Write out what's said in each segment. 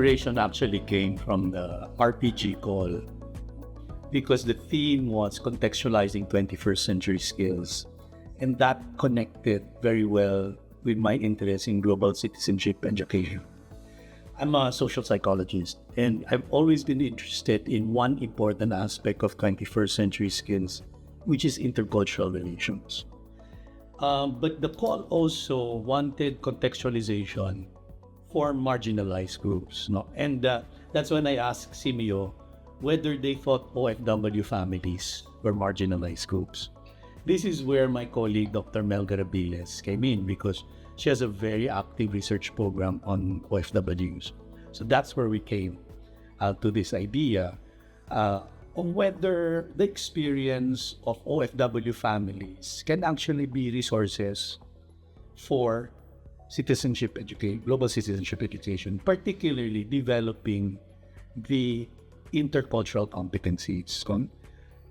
inspiration actually came from the RPG call because the theme was contextualizing 21st century skills. And that connected very well with my interest in global citizenship education. I'm a social psychologist, and I've always been interested in one important aspect of 21st century skills, which is intercultural relations. But the call also wanted contextualization for marginalized groups. No? And that's when I asked SEAMEO whether they thought OFW families were marginalized groups. This is where my colleague, Dr. Melga Rabiles, came in because she has a very active research program on OFWs. So that's where we came to this idea of whether the experience of OFW families can actually be resources for citizenship education, global citizenship education, particularly developing the intercultural competencies.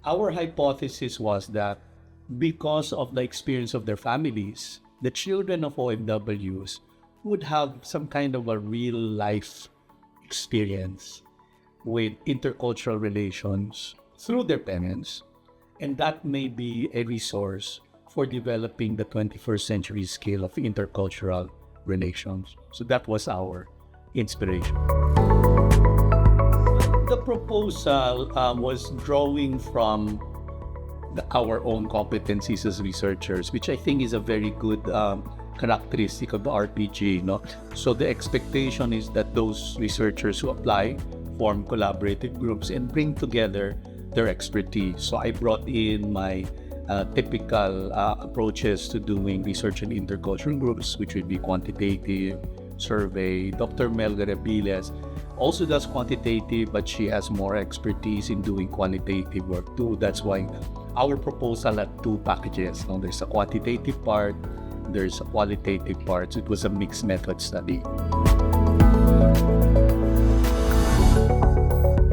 Our hypothesis was that because of the experience of their families, the children of OFWs would have some kind of a real life experience with intercultural relations through their parents, and that may be a resource for developing the 21st century skill of intercultural relations. So that was our inspiration. The proposal was drawing from our own competencies as researchers, which I think is a very good characteristic of the RPG. No? So the expectation is that those researchers who apply form collaborative groups and bring together their expertise. So I brought in my typical approaches to doing research in intercultural groups, which would be quantitative, survey. Dr. Melga Rabiles also does quantitative, but she has more expertise in doing qualitative work too. That's why our proposal had two packages. Now, there's a quantitative part, there's a qualitative part. So it was a mixed method study.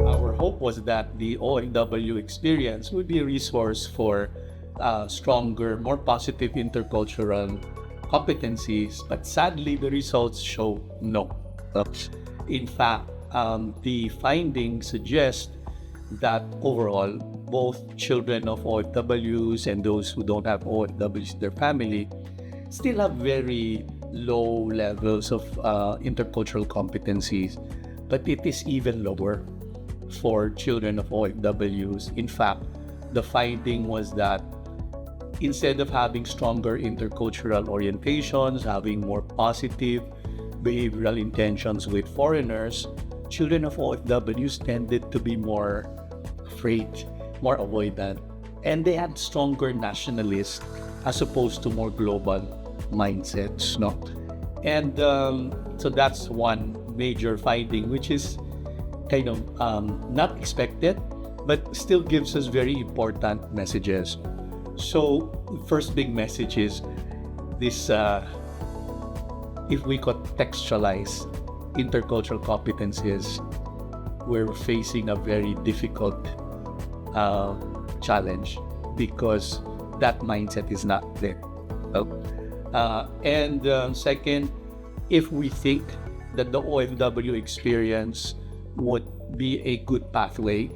Our hope was that the OFW experience would be a resource for stronger, more positive intercultural competencies, but sadly the results show no. In fact, the findings suggest that overall, both children of OFWs and those who don't have OFWs in their family still have very low levels of intercultural competencies, but it is even lower for children of OFWs. In fact, the finding was that instead of having stronger intercultural orientations, having more positive behavioral intentions with foreigners, children of OFWs tended to be more afraid, more avoidant, and they had stronger nationalist as opposed to more global mindsets. No? And so that's one major finding, which is kind of not expected, but still gives us very important messages. So first big message is this, if we contextualize intercultural competencies, we're facing a very difficult challenge because that mindset is not there. And second, if we think that the OFW experience would be a good pathway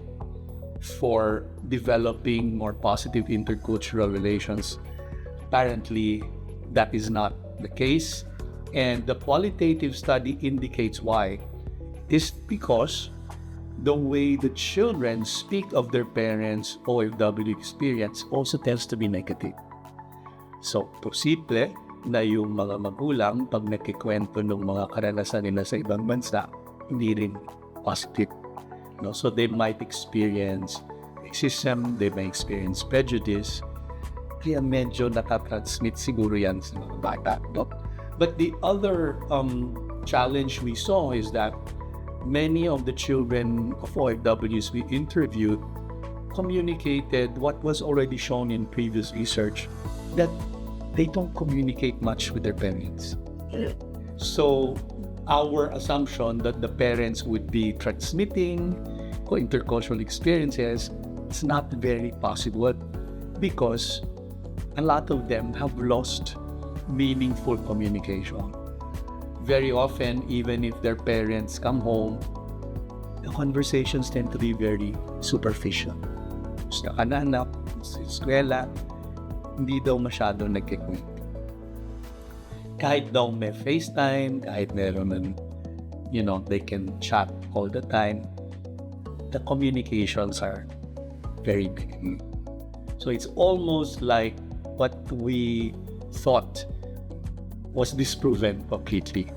for developing more positive intercultural relations, apparently that is not the case. And the qualitative study indicates why. Is because the way the children speak of their parents' OFW experience also tends to be negative. So, posible na yung mga magulang pag nakikwento ng mga karanasan nila sa ibang bansa, hindi rin positive. No? So, they might experience racism, they may experience prejudice, kaya medyo natatransmit siguro yan sa mga bata. No? But the other challenge we saw is that many of the children of OFWs we interviewed communicated what was already shown in previous research, that they don't communicate much with their parents. So our assumption that the parents would be transmitting intercultural experiences is not very possible because a lot of them have lost meaningful communication. very often, even if their parents come home, the conversations tend to be very superficial. Sa anak, sa eskwela, hindi daw masyado nagkikwento. Kahit daw may FaceTime, kahit meron ng, they can chat all the time, the communications are very big. So it's almost like what we thought was disproven completely.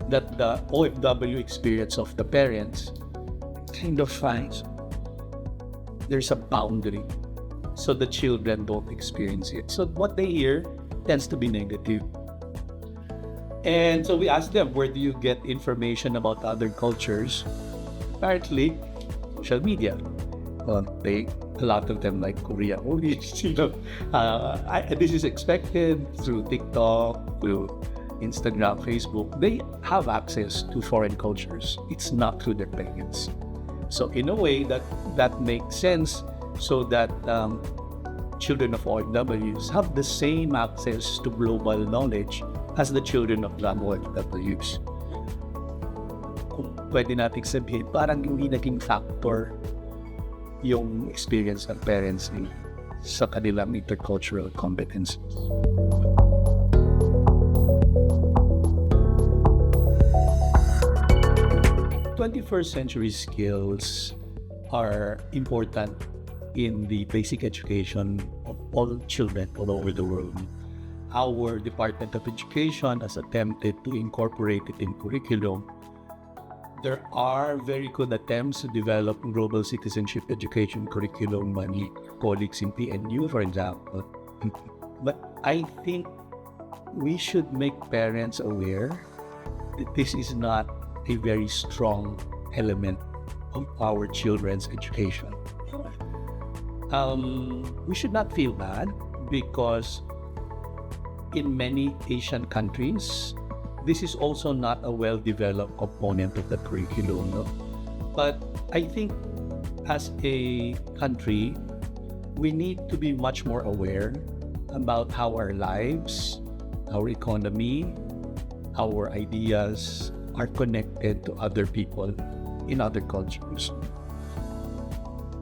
That the OFW experience of the parents kind of finds there's a boundary, so the children don't experience it. So what they hear tends to be negative. And so we asked them, where do you get information about other cultures? Apparently, social media. A lot of them like Korea. This is expected through TikTok, through Instagram, Facebook. They have access to foreign cultures. It's not through their parents. So in a way, that makes sense, so that children of OFWs have the same access to global knowledge as the children of non-OFWs. Kung pwede nating sabihin, parang hindi naging factor yung experience ng parents sa kanilang intercultural competencies. '21st century skills are important in the basic education of all children all over the world. Our Department of Education has attempted to incorporate it in curriculum. There are very good attempts to develop Global Citizenship Education curriculum by colleagues in PNU, for example. But I think we should make parents aware that this is not a very strong element of our children's education. We should not feel bad, because in many Asian countries, this is also not a well-developed component of the curriculum. No? But I think as a country, we need to be much more aware about how our lives, our economy, our ideas are connected to other people in other cultures.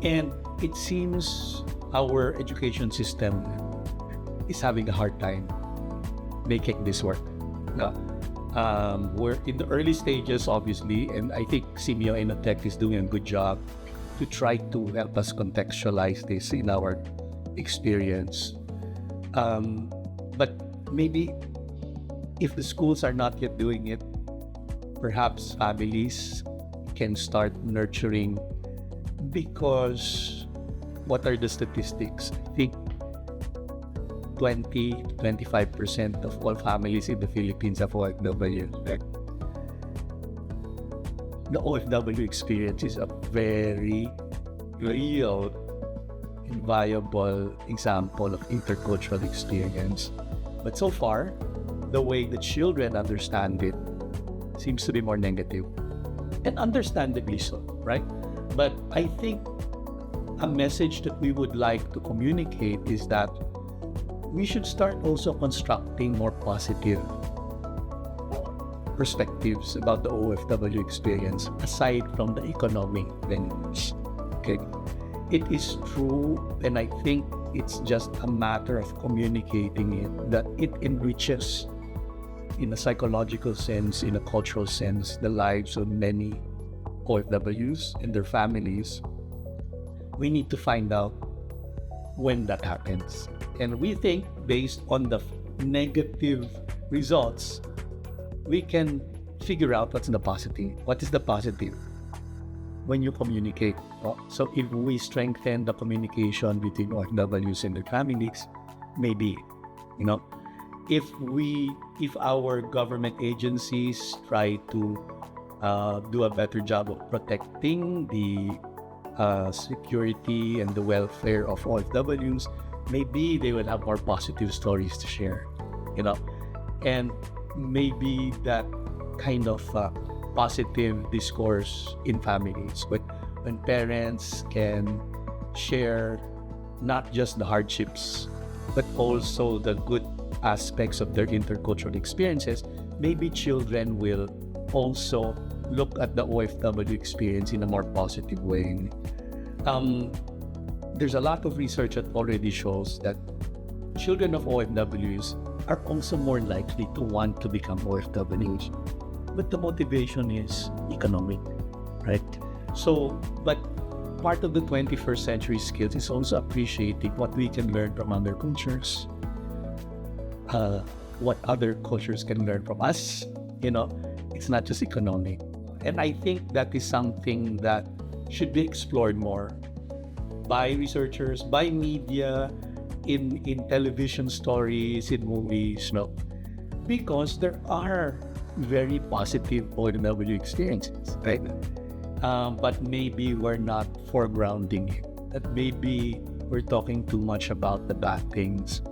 And it seems our education system is having a hard time making this work. We're in the early stages, obviously, and I think SEAMEO INNOTECH is doing a good job to try to help us contextualize this in our experience. But maybe if the schools are not yet doing it, perhaps families can start nurturing, because what are the statistics? I think 20-25% of all families in the Philippines have OFW. The OFW experience is a very real and viable example of intercultural experience. But so far, the way the children understand it seems to be more negative. And understandably so, right? But I think a message that we would like to communicate is that we should start also constructing more positive perspectives about the OFW experience aside from the economic benefits. Okay, it is true, and I think it's just a matter of communicating it, that it enriches, in a psychological sense, in a cultural sense, the lives of many OFWs and their families. We need to find out when that happens. And we think, based on the negative results, we can figure out what's the positive. What is the positive? When you communicate. So if we strengthen the communication between OFWs and their families, maybe, if our government agencies try to do a better job of protecting the security and the welfare of OFWs, maybe they will have more positive stories to share, and maybe that kind of positive discourse in families, when parents can share not just the hardships, but also the good aspects of their intercultural experiences, maybe children will also look at the OFW experience in a more positive way. There's a lot of research that already shows that children of OFWs are also more likely to want to become OFWs. But the motivation is economic, right? So, but part of the 21st century skills is also appreciating what we can learn from other cultures, what other cultures can learn from us. It's not just economic. And I think that is something that should be explored more by researchers, by media, in television stories, in movies, because there are very positive OFW experiences, right? But maybe we're not foregrounding it. That maybe we're talking too much about the bad things.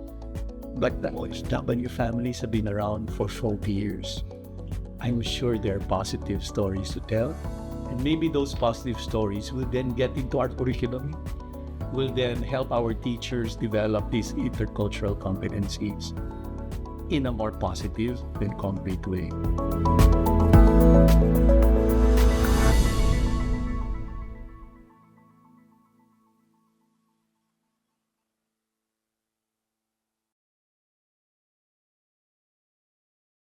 But the OFW families have been around for 40 years. I'm sure there are positive stories to tell. And maybe those positive stories will then get into our curriculum, will then help our teachers develop these intercultural competencies in a more positive and concrete way.